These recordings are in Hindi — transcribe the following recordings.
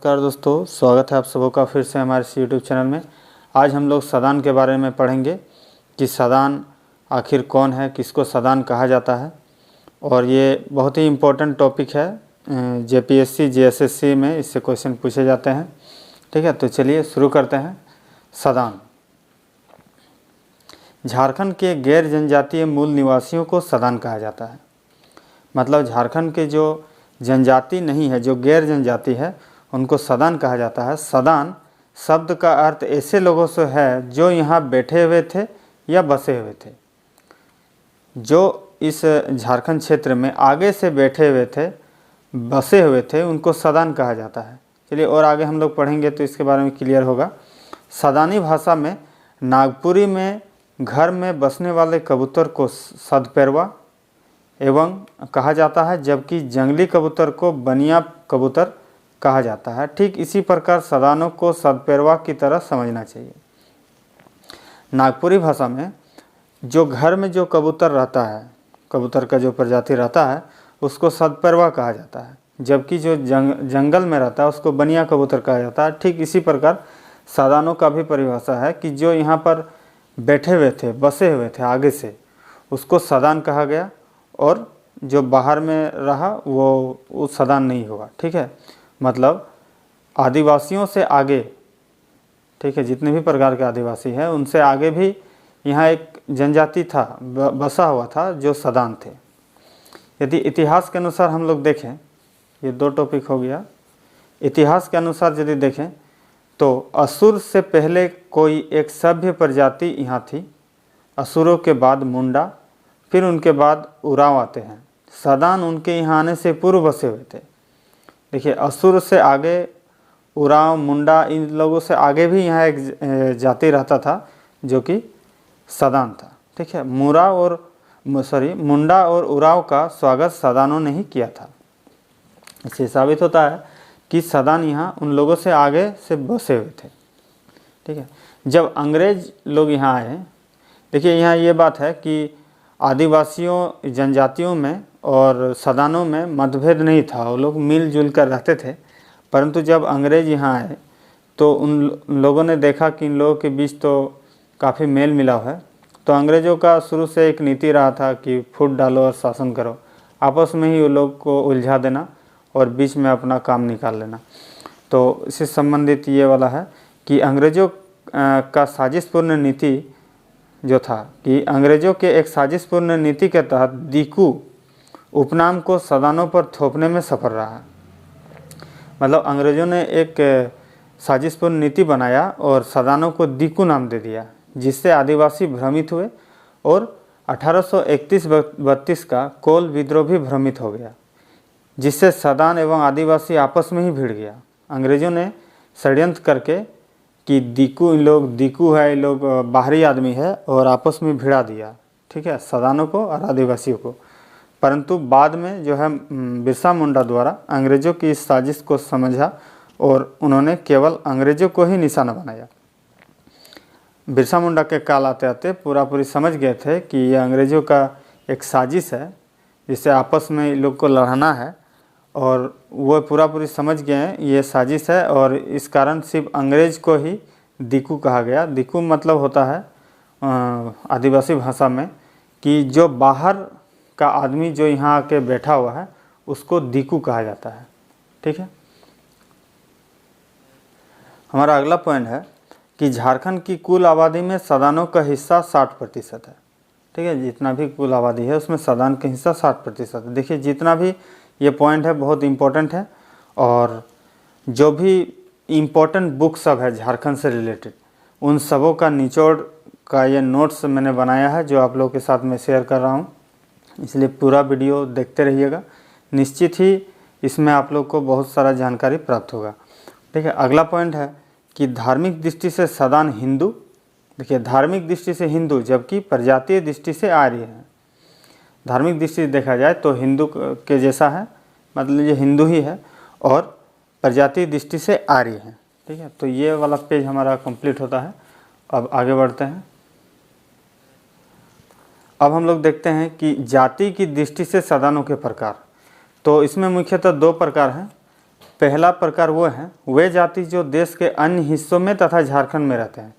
नमस्कार दोस्तों, स्वागत है आप सबों का फिर से हमारे इस यूट्यूब चैनल में। आज हम लोग सदान के बारे में पढ़ेंगे कि सदान आखिर कौन है, किसको सदान कहा जाता है। और ये बहुत ही इम्पोर्टेंट टॉपिक है, जेपीएससी जेएसएससी में इससे क्वेश्चन पूछे जाते हैं। ठीक है, तो चलिए शुरू करते हैं। सदान झारखंड के गैर जनजातीय मूल निवासियों को सदान कहा जाता है। मतलब झारखंड के जो जनजाति नहीं है, जो गैर जनजाति है, उनको सदान कहा जाता है। सदान शब्द का अर्थ ऐसे लोगों से है जो यहाँ बैठे हुए थे या बसे हुए थे। जो इस झारखंड क्षेत्र में आगे से बैठे हुए थे, बसे हुए थे, उनको सदान कहा जाता है। चलिए और आगे हम लोग पढ़ेंगे तो इसके बारे में क्लियर होगा। सदानी भाषा में नागपुरी में घर में बसने वाले कबूतर को सदपैरवा एवं कहा जाता है, जबकि जंगली कबूतर को बनिया कबूतर कहा जाता है। ठीक इसी प्रकार सदानों को सदपैरवा की तरह समझना चाहिए। नागपुरी भाषा में जो घर में जो कबूतर रहता है, कबूतर का जो प्रजाति रहता है, उसको सदपैरवा कहा जाता है, जबकि जो जंगल में रहता है उसको बनिया कबूतर कहा जाता है। ठीक इसी प्रकार सदानों का भी परिभाषा है कि जो यहाँ पर बैठे हुए थे, बसे हुए थे आगे से, उसको सदान कहा गया, और जो बाहर में रहा वो सदान नहीं होगा। ठीक है, मतलब आदिवासियों से आगे, ठीक है, जितने भी प्रकार के आदिवासी हैं उनसे आगे भी यहाँ एक जनजाति था, बसा हुआ था, जो सदान थे। यदि इतिहास के अनुसार हम लोग देखें, ये दो टॉपिक हो गया। इतिहास के अनुसार यदि देखें तो असुर से पहले कोई एक सभ्य प्रजाति यहाँ थी। असुरों के बाद मुंडा, फिर उनके बाद उराव आते हैं। सदान उनके यहाँ आने से पूर्व बसे हुए थे। देखिए, असुर से आगे उराव, मुंडा, इन लोगों से आगे भी यहाँ एक जाति रहता था जो कि सदान था। ठीक है, मुंडा और उराव का स्वागत सदानों ने ही किया था। इससे साबित होता है कि सदान यहाँ उन लोगों से आगे से बसे हुए थे। ठीक है, जब अंग्रेज लोग यहाँ आए, देखिए यहाँ ये बात है कि आदिवासियों, जनजातियों में और सदानों में मतभेद नहीं था, वो लोग मिलजुल कर रहते थे। परंतु जब अंग्रेज यहाँ आए तो उन लोगों ने देखा कि इन लोगों के बीच तो काफ़ी मेल मिलाव है। तो अंग्रेज़ों का शुरू से एक नीति रहा था कि फूट डालो और शासन करो, आपस में ही वो लोग को उलझा देना और बीच में अपना काम निकाल लेना। तो इससे संबंधित ये वाला है कि अंग्रेज़ों का साजिशपूर्ण नीति जो था, कि अंग्रेज़ों के एक साजिशपूर्ण नीति के तहत दीकू उपनाम को सदानों पर थोपने में सफल रहा। मतलब अंग्रेज़ों ने एक साजिशपूर्ण नीति बनाया और सदानों को दीकू नाम दे दिया, जिससे आदिवासी भ्रमित हुए और 1831-32 का कोल विद्रोह भी भ्रमित हो गया, जिससे सदान एवं आदिवासी आपस में ही भिड़ गया। अंग्रेज़ों ने षड्यंत्र करके कि दीकू, इन लोग दीकू है, इन लोग बाहरी आदमी है, और आपस में भिड़ा दिया। ठीक है, सदानों को और आदिवासियों को। परंतु बाद में जो है बिरसा मुंडा द्वारा अंग्रेज़ों की इस साजिश को समझा और उन्होंने केवल अंग्रेज़ों को ही निशाना बनाया। बिरसा मुंडा के काल आते आते पूरी समझ गए थे कि ये अंग्रेज़ों का एक साजिश है, जिससे आपस में इन लोग को लड़ाना है, और वो पूरी समझ गए हैं ये साजिश है। और इस कारण सिर्फ अंग्रेज़ को ही दीकू कहा गया। दीकू मतलब होता है आदिवासी भाषा में कि जो बाहर का आदमी जो यहाँ आके बैठा हुआ है उसको दीकू कहा जाता है। ठीक है, हमारा अगला पॉइंट है कि झारखंड की कुल आबादी में सदानों का हिस्सा 60% है। ठीक है, जितना भी कुल आबादी है उसमें सदान का हिस्सा 60% है। देखिए, जितना भी ये पॉइंट है बहुत इम्पोर्टेंट है, और जो भी इम्पोर्टेंट बुक सब है झारखंड से रिलेटेड, उन सबों का निचोड़ का ये नोट्स मैंने बनाया है, जो आप लोगों के साथ मैं शेयर कर रहा हूँ। इसलिए पूरा वीडियो देखते रहिएगा, निश्चित ही इसमें आप लोग को बहुत सारा जानकारी प्राप्त होगा। ठीक है, अगला पॉइंट है कि धार्मिक दृष्टि से सदान हिंदू। देखिए, धार्मिक दृष्टि से हिंदू, जबकि प्रजातीय दृष्टि से आर्य है। धार्मिक दृष्टि से देखा जाए तो हिंदू के जैसा है, मतलब ये हिंदू ही है, और प्रजातीय दृष्टि से आर्य है। ठीक है, तो ये वाला पेज हमारा कंप्लीट होता है। अब आगे बढ़ते हैं। अब हम लोग देखते हैं कि जाति की दृष्टि से सदानों के प्रकार। तो इसमें मुख्यतः दो प्रकार हैं। पहला प्रकार वो है वे जाति जो देश के अन्य हिस्सों में तथा झारखंड में रहते हैं,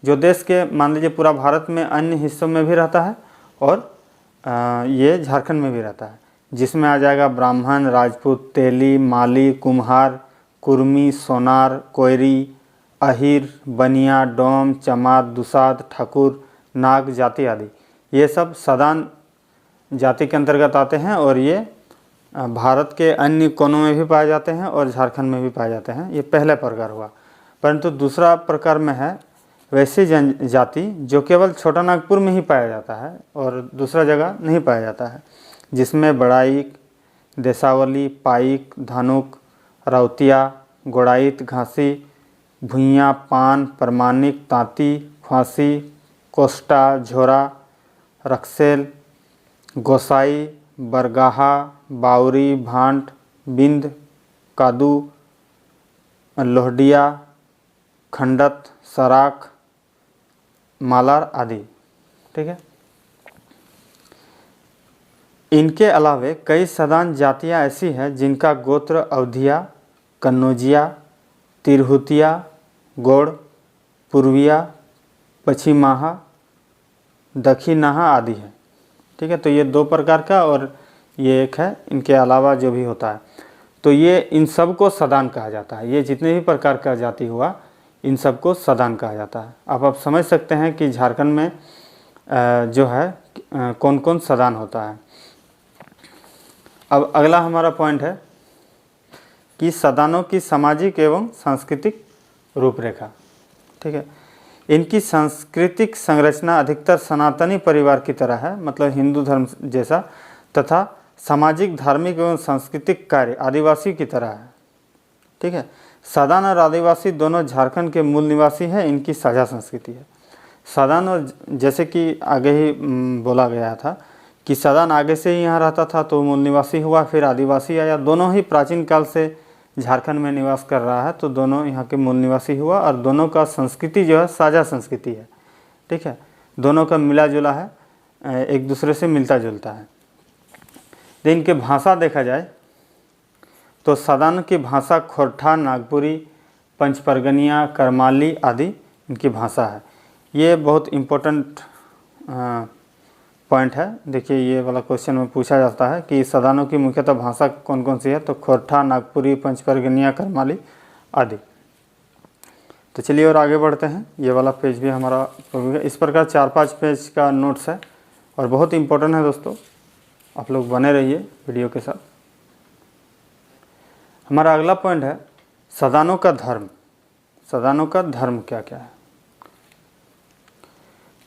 जो देश के मान लीजिए पूरा भारत में अन्य हिस्सों में भी रहता है और ये झारखंड में भी रहता है, जिसमें आ जाएगा ब्राह्मण, राजपूत, तेली, माली, कुम्हार, कुर्मी, सोनार, कोयरी, अहिर, बनिया, डोम, चमार, दुसाद, ठाकुर, नाग जाति आदि। ये सब सदान जाति के अंतर्गत आते हैं और ये भारत के अन्य कोनों में भी पाए जाते हैं और झारखंड में भी पाए जाते हैं। ये पहला प्रकार हुआ। परंतु दूसरा प्रकार में है वैसी जनजाति जो केवल छोटा नागपुर में ही पाया जाता है और दूसरा जगह नहीं पाया जाता है, जिसमें बड़ाइक, देसावली, पाइक, धानुक, राउतिया, गोड़ाइत, घासी, भुइयाँ, पान, प्रमाणिक, तांती, ख्वासी, कोष्टा, झोरा, रक्सेल, गोसाई, बरगाहा, बावरी, भांट, बिंद, कादू, लोहडिया, खंडत, सराक, मालार आदि। ठीक है। इनके अलावे कई सदान जातियां ऐसी हैं जिनका गोत्र अवधिया, कन्नौजिया, तिरहुतिया, गोड़, पूर्विया, पश्चिमाहा, दक्षिणाहा आदि है। ठीक है। तो ये दो प्रकार का और ये एक है इनके अलावा जो भी होता है, तो ये इन सब को सदान कहा जाता है। ये जितने भी प्रकार का जाति हुआ इन सब को सदान कहा जाता है। अब आप समझ सकते हैं कि झारखंड में जो है कौन कौन सदान होता है। अब अगला हमारा पॉइंट है कि सदानों की सामाजिक एवं सांस्कृतिक रूपरेखा। ठीक है। इनकी सांस्कृतिक संरचना अधिकतर सनातनी परिवार की तरह है, मतलब हिंदू धर्म जैसा, तथा सामाजिक, धार्मिक एवं सांस्कृतिक कार्य आदिवासी की तरह है। ठीक है। सदान और आदिवासी दोनों झारखंड के मूल निवासी हैं। इनकी साझा संस्कृति है। सदान और जैसे कि आगे ही बोला गया था कि सदान आगे से ही यहाँ रहता था तो मूल निवासी हुआ, फिर आदिवासी आया। दोनों ही प्राचीन काल से झारखंड में निवास कर रहा है, तो दोनों यहाँ के मूल निवासी हुआ और दोनों का संस्कृति जो है साझा संस्कृति है। ठीक है। दोनों का मिला जुला है, एक दूसरे से मिलता जुलता है। तो इनके भाषा देखा जाए तो सदान की भाषा खोरठा, नागपुरी, पंचपरगनिया, करमाली आदि इनकी भाषा है। ये बहुत इम्पोर्टेंट पॉइंट है। देखिए ये वाला क्वेश्चन में पूछा जाता है कि सदानों की मुख्यतः भाषा कौन कौन सी है, तो खोरठा, नागपुरी, पंचपरगनिया, करमाली आदि। तो चलिए और आगे बढ़ते हैं। ये वाला पेज भी हमारा इस प्रकार 4-5 पेज का नोट्स है और बहुत इम्पोर्टेंट है दोस्तों, आप लोग बने रहिए वीडियो के साथ। हमारा अगला पॉइंट है सदानों का धर्म। सदानों का धर्म क्या क्या है।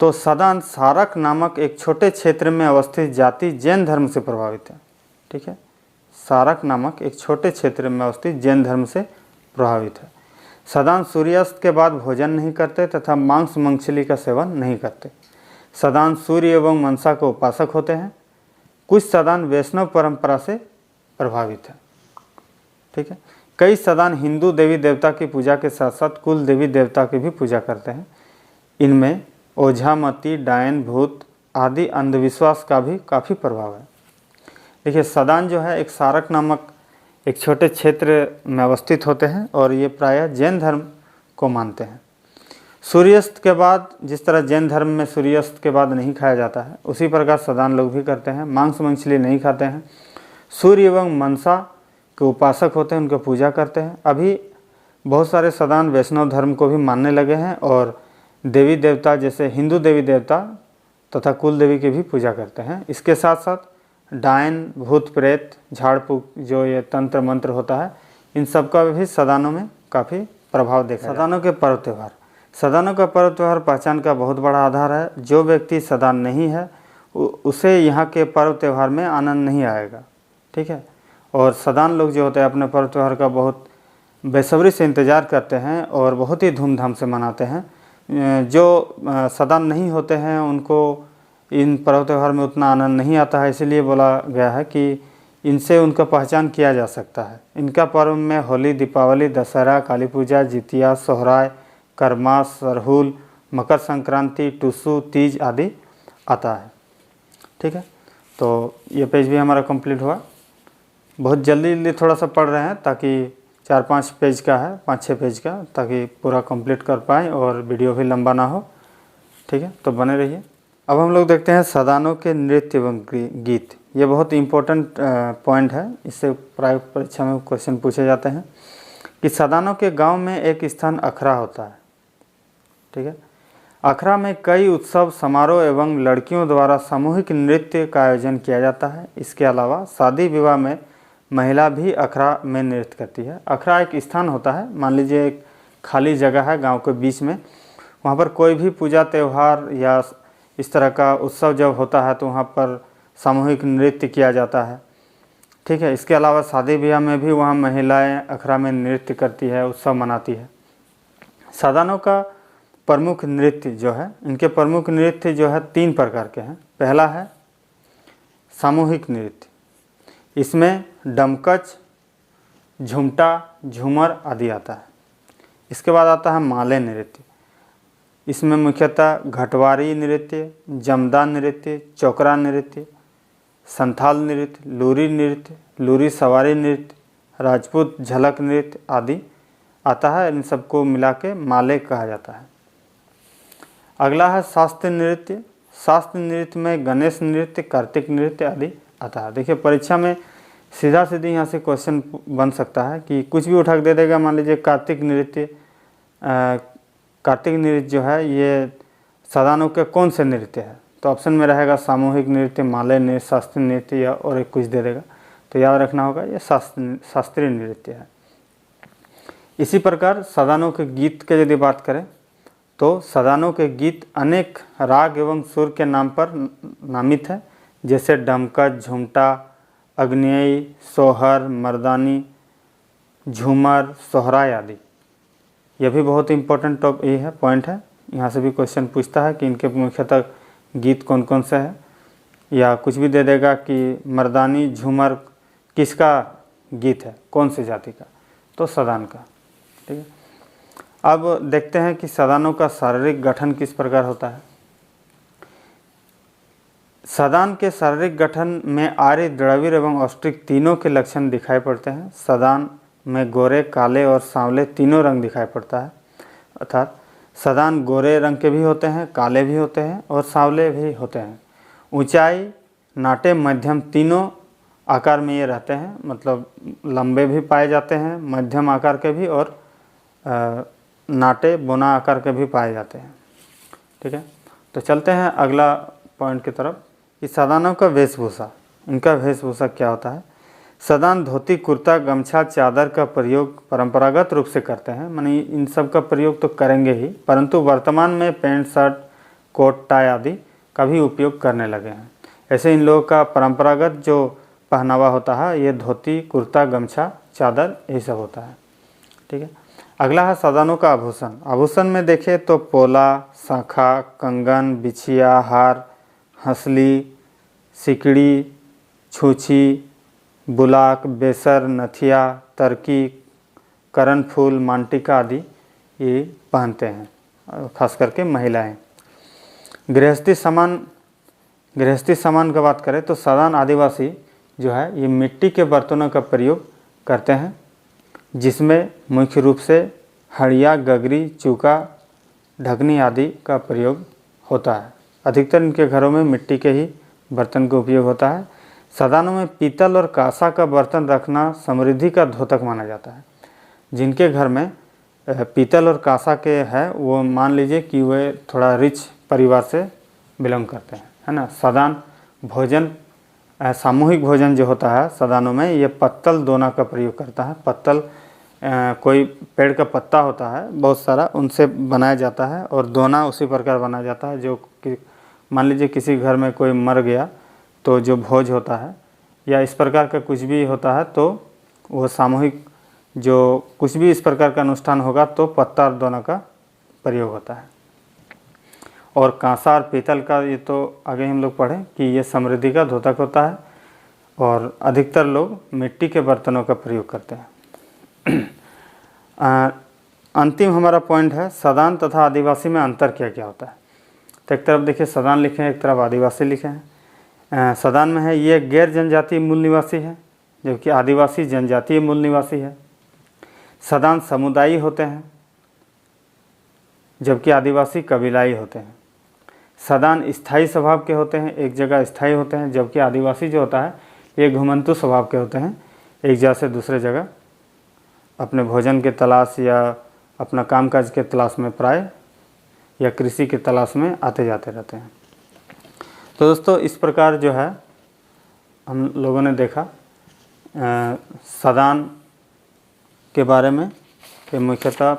तो सदान सारक नामक एक छोटे क्षेत्र में अवस्थित जाति जैन धर्म से प्रभावित है। ठीक है। सारक नामक एक छोटे क्षेत्र में अवस्थित जैन धर्म से प्रभावित है। सदान सूर्यास्त के बाद भोजन नहीं करते तथा मांस मछली का सेवन नहीं करते। सदान सूर्य एवं मनसा के उपासक होते हैं। कुछ सदान वैष्णव परंपरा से प्रभावित है। ठीक है। कई सदान हिंदू देवी देवता की पूजा के साथ साथ कुल देवी देवता की भी पूजा करते हैं। इनमें ओझामती, डायन, भूत आदि अंधविश्वास का भी काफ़ी प्रभाव है। देखिए सदान जो है एक सारक नामक एक छोटे क्षेत्र में अवस्थित होते हैं और ये प्रायः जैन धर्म को मानते हैं। सूर्यास्त के बाद, जिस तरह जैन धर्म में सूर्यास्त के बाद नहीं खाया जाता है, उसी प्रकार सदान लोग भी करते हैं। मांस मछली नहीं खाते हैं। सूर्य एवं मनसा के उपासक होते हैं, उनकी पूजा करते हैं। अभी बहुत सारे सदान वैष्णव धर्म को भी मानने लगे हैं और देवी देवता जैसे हिंदू देवी देवता तथा कुल देवी की भी पूजा करते हैं। इसके साथ साथ डायन, भूत प्रेत, झाड़ फूक जो ये तंत्र मंत्र होता है, इन सब का भी सदानों में काफ़ी प्रभाव देखा। सदानों के पर्व त्यौहार। सदानों का पर्व त्यौहार पहचान का बहुत बड़ा आधार है। जो व्यक्ति सदान नहीं है उसे यहाँ के पर्व त्यौहार में आनंद नहीं आएगा। ठीक है। और सदान लोग जो होते हैं अपने पर्व त्यौहार का बहुत बेसब्री से इंतज़ार करते हैं और बहुत ही धूमधाम से मनाते हैं। जो सदान नहीं होते हैं उनको इन पर्व त्यौहार में उतना आनंद नहीं आता है, इसीलिए बोला गया है कि इनसे उनका पहचान किया जा सकता है। इनका पर्व में होली, दीपावली, दशहरा, काली पूजा, जितिया, सोहराय, करमा, सरहुल, मकर संक्रांति, टुसु, तीज आदि आता है। ठीक है। तो ये पेज भी हमारा कंप्लीट हुआ। बहुत जल्दी थोड़ा सा पढ़ रहे हैं ताकि 4-5 पेज का है, 5-6 पेज का, ताकि पूरा कंप्लीट कर पाएँ और वीडियो भी लंबा ना हो। ठीक है, तो बने रहिए। अब हम लोग देखते हैं सदानों के नृत्य एवं गीत। ये बहुत इम्पोर्टेंट पॉइंट है, इससे प्राय परीक्षा में क्वेश्चन पूछे जाते हैं कि सदानों के गांव में एक स्थान अखड़ा होता है। ठीक है, अखड़ा में कई उत्सव समारोह एवं लड़कियों द्वारा सामूहिक नृत्य का आयोजन किया जाता है। इसके अलावा शादी विवाह में महिला भी अखड़ा में नृत्य करती है। अखड़ा एक स्थान होता है, मान लीजिए एक खाली जगह है गांव के बीच में, वहाँ पर कोई भी पूजा त्यौहार या इस तरह का उत्सव जब होता है तो वहाँ पर सामूहिक नृत्य किया जाता है। ठीक है, इसके अलावा शादी ब्याह में भी वहाँ महिलाएं अखड़ा में नृत्य करती है, उत्सव मनाती है। सदानों का प्रमुख नृत्य जो है, इनके प्रमुख नृत्य जो है 3 प्रकार के हैं। पहला है सामूहिक नृत्य, इसमें डमकच, झुमटा, झूमर आदि आता है। इसके बाद आता है माले नृत्य, इसमें मुख्यतः घटवारी नृत्य, जमदान नृत्य, चौकरा नृत्य, संथाल नृत्य, लूरी नृत्य, लूरी सवारी नृत्य, राजपूत झलक नृत्य आदि आता है। इन सबको मिला के माले कहा जाता है। अगला है शास्त्रीय नृत्य। शास्त्रीय नृत्य में गणेश नृत्य, कार्तिक नृत्य आदि आता है। देखिए परीक्षा में सीधा सीधी यहाँ से क्वेश्चन बन सकता है कि कुछ भी उठा के दे देगा। मान लीजिए कार्तिक नृत्य, कार्तिक नृत्य जो है ये सदानों के कौन से नृत्य है, तो ऑप्शन में रहेगा सामूहिक नृत्य, माले नृत्य, शास्त्रीय नृत्य या और एक कुछ दे देगा। तो याद रखना होगा ये शास्त्रीय नृत्य है। इसी प्रकार सदानों के गीत की यदि बात करें तो सदानों के गीत अनेक राग एवं सुर के नाम पर नामित है, जैसे डमकच, झुमटा, अग्नेय, सोहर, मर्दानी, झूमर, सोहराय आदि। यह भी बहुत इम्पोर्टेंट पॉइंट है। यहाँ से भी क्वेश्चन पूछता है कि इनके मुख्यतः गीत कौन कौन से हैं, या कुछ भी दे देगा कि मर्दानी, झूमर किसका गीत है, कौन सी जाति का, तो सदान का। ठीक है, अब देखते हैं कि सदानों का शारीरिक गठन किस प्रकार होता है। सदान के शारीरिक गठन में आर्य, द्रविड़ एवं ऑस्ट्रिक तीनों के लक्षण दिखाई पड़ते हैं। सदान में गोरे, काले और सांवले तीनों रंग दिखाई पड़ता है, अर्थात सदान गोरे रंग के भी होते हैं, काले भी होते हैं और सांवले भी होते हैं। ऊंचाई, नाटे, मध्यम तीनों आकार में ये रहते हैं, मतलब लंबे भी पाए जाते हैं, मध्यम आकार के भी और नाटे बोना आकार के भी पाए जाते हैं। ठीक है, तो चलते हैं अगला पॉइंट की तरफ कि सदानों का वेशभूषा। इनका वेशभूषा क्या होता है। सदान धोती, कुर्ता, गमछा, चादर का प्रयोग परंपरागत रूप से करते हैं, माने इन सब का प्रयोग तो करेंगे ही, परंतु वर्तमान में पैंट, शर्ट, कोट, टाई आदि का भी उपयोग करने लगे हैं। ऐसे इन लोगों का परंपरागत जो पहनावा होता है ये धोती, कुर्ता, गमछा, चादर यही सब होता है। ठीक है, अगला है सदानों का आभूषण। आभूषण में देखें तो पोला, शाखा, कंगन, बिछिया, हार, हंसली, सिकड़ी, छूछी, बुलाक, बेसर, नथिया, तरकी, करण फूल, मांटिका आदि ये पहनते हैं, खास करके महिलाएं। गृहस्थी सामान की बात करें तो सदान आदिवासी जो है ये मिट्टी के बर्तनों का प्रयोग करते हैं, जिसमें मुख्य रूप से हड़िया, गगरी, चूका, ढकनी आदि का प्रयोग होता है। अधिकतर इनके घरों में मिट्टी के ही बर्तन का उपयोग होता है। सदानों में पीतल और कांसा का बर्तन रखना समृद्धि का द्योतक माना जाता है। जिनके घर में पीतल और कांसा के है वो मान लीजिए कि वे थोड़ा रिच परिवार से बिलोंग करते हैं, है ना। सदान भोजन, सामूहिक भोजन जो होता है सदानों में, ये पत्तल दोना का प्रयोग करता है। पत्तल कोई पेड़ का पत्ता होता है बहुत सारा, उनसे बनाया जाता है, और दोना उसी प्रकार बनाया जाता है जो कि मान लीजिए किसी घर में कोई मर गया तो जो भोज होता है या इस प्रकार का कुछ भी होता है तो वो सामूहिक जो कुछ भी इस प्रकार का अनुष्ठान होगा तो पत्ता और दोना का प्रयोग होता है। और कांसा और पीतल का ये तो आगे हम लोग पढ़ें कि ये समृद्धि का द्योतक होता है, और अधिकतर लोग मिट्टी के बर्तनों का प्रयोग करते हैं। अंतिम हमारा पॉइंट है सदान तथा आदिवासी में अंतर क्या क्या होता है। तो एक तरफ देखिए सदान लिखे हैं, एक तरफ आदिवासी लिखे हैं। सदान में है ये गैर जनजातीय मूल निवासी है, जबकि आदिवासी जनजातीय मूल निवासी है। सदान समुदायी होते हैं जबकि आदिवासी कबीलाई होते हैं। सदान स्थायी स्वभाव के होते हैं, एक जगह स्थायी होते हैं, जबकि आदिवासी जो होता है ये घुमंतु स्वभाव के होते हैं, एक जगह से दूसरे जगह अपने भोजन के तलाश या अपना कामकाज के तलाश में प्राय या कृषि की तलाश में आते जाते रहते हैं। तो दोस्तों इस प्रकार जो है हम लोगों ने देखा सदान के बारे में कि मुख्यतः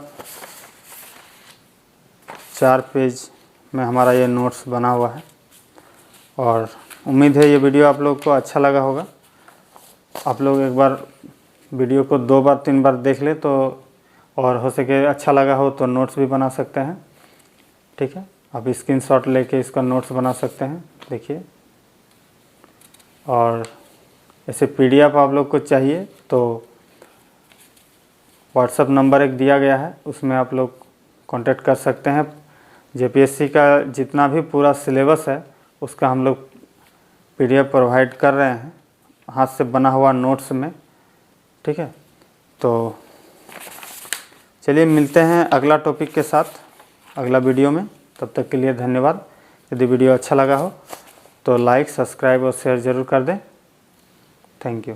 4 पेज में हमारा ये नोट्स बना हुआ है और उम्मीद है ये वीडियो आप लोग को अच्छा लगा होगा। आप लोग एक बार वीडियो को 2 बार 3 बार देख ले तो और हो सके अच्छा लगा हो तो नोट्स भी बना सकते हैं। ठीक है, आप स्क्रीनशॉट लेके इसका नोट्स बना सकते हैं। देखिए, और ऐसे PDF आप लोग को चाहिए तो व्हाट्सएप नंबर एक दिया गया है, उसमें आप लोग कांटेक्ट कर सकते हैं। JPSC का जितना भी पूरा सिलेबस है उसका हम लोग PDF प्रोवाइड कर रहे हैं हाथ से बना हुआ नोट्स में। ठीक है, तो चलिए मिलते हैं अगला टॉपिक के साथ अगला वीडियो में। तब तक के लिए धन्यवाद। यदि वीडियो अच्छा लगा हो तो लाइक, सब्सक्राइब और शेयर ज़रूर कर दें। Thank you.